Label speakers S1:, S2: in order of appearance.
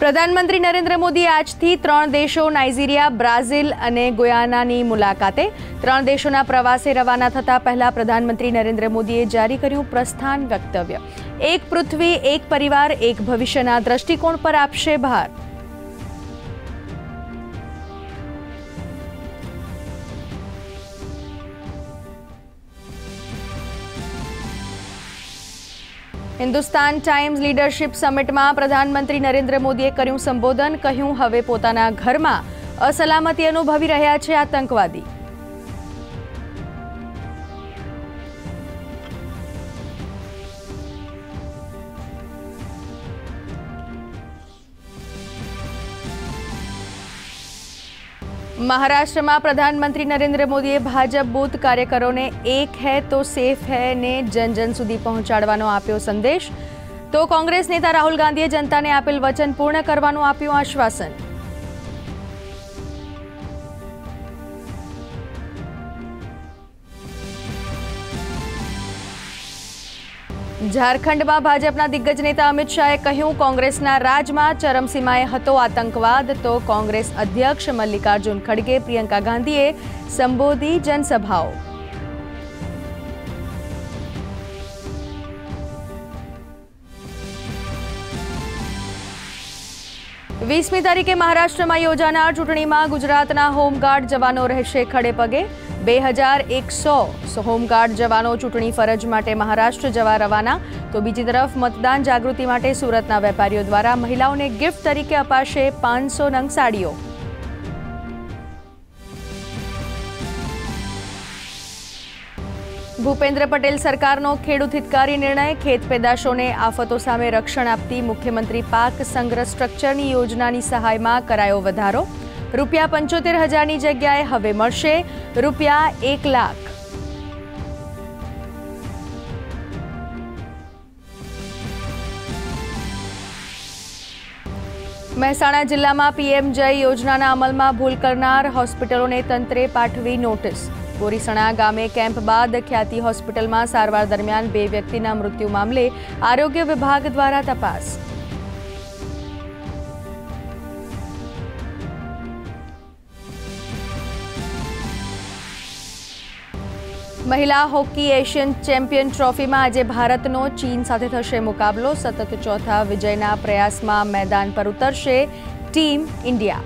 S1: પ્રધાનમંત્રી નરેન્દ્ર મોદી આજથી 3 દેશો નાઇજીરિયા, બ્રાઝિલ અને ગુયાનાની મુલાકાતે 3 દેશોના પ્રવાસે રવાના થતા પહેલા પ્રધાનમંત્રી નરેન્દ્ર મોદીએ જારી કર્યું પ્રસ્થાન વક્તવ્ય। એક પૃથ્વી, એક પરિવાર, એક ભવિષ્યના દ્રષ્ટિકોણ પર આપશે ભાર। हिंदुस्तान टाइम्स लीडरशिप समिट में प्रधानमंत्री नरेंद्र मोदीए कर्યું संबोधन। કહ્યું હવે પોતાના ઘરમાં અસલામતી અનુભવી રહ્યા છે આતંકવાદી। महाराष्ट्र में प्रधानमंत्री नरेंद्र मोदीए भाजप बूथ कार्यकरों ने एक है तो सेफ है ने जन जन सुधी पहोंचाडवानो आप्यो संदेश। तो कांग्रेस नेता राहुल गांधीए जनता ने आपेल वचन पूर्ण करवानुं आप्युं आश्वासन। झारखंड में भाजपा दिग्गज नेता अमित शाहे કહ્યું कांग्रेसना राजमां चरमसीमाए हतो आतंकवाद। तो कांग्रेस अध्यक्ष मल्लिकार्जुन खड़गे, प्रियंका गांधीए संबोधी जनसभाओं। 20મી તારીખે મહારાષ્ટ્રમાં યોજાનાર ચૂંટણીમાં ગુજરાતના હોમગાર્ડ જવાનો રહેશે ખડે પગે। 2100 હોમગાર્ડ જવાનો ચૂંટણી ફરજ માટે મહારાષ્ટ્ર જવા રવાના। તો બીજી તરફ મતદાન જાગૃતિ માટે સુરતના વેપારીઓ દ્વારા મહિલાઓને ગિફ્ટ તરીકે અપાશે 500 નંગ સાડીઓ। भूपेन्द्र पटेल सरकारनो खेडूत हितकारी निर्णय। खेत पेदाशोने आफतो सामे रक्षण आपती मुख्यमंत्री पाक संग्रह स्ट्रक्चरनी योजनानी सहायमां करायो वधारो। ₹75,000 ની જગ્યાએ હવે મળશે ₹1 લાખ। મહેસાણા જિલ્લામાં પીએમ જય યોજનાના અમલમાં ભૂલ કરનાર હોસ્પિટલોને તંત્રે પાઠવી નોટિસ। બોરીસણા ગામે કેમ્પ બાદ ખ્યાતિ હોસ્પિટલમાં સારવાર દરમિયાન 2 વ્યક્તિના મૃત્યુ મામલે આરોગ્ય વિભાગ દ્વારા તપાસ। મહિલા હોકી એશિયન ચેમ્પિયન ટ્રોફીમાં આજે ભારતનો ચીન સાથે થશે મુકાબલો। સતત ચોથા વિજયના પ્રયાસમાં મેદાન પર ઉતરશે ટીમ ઇન્ડિયા।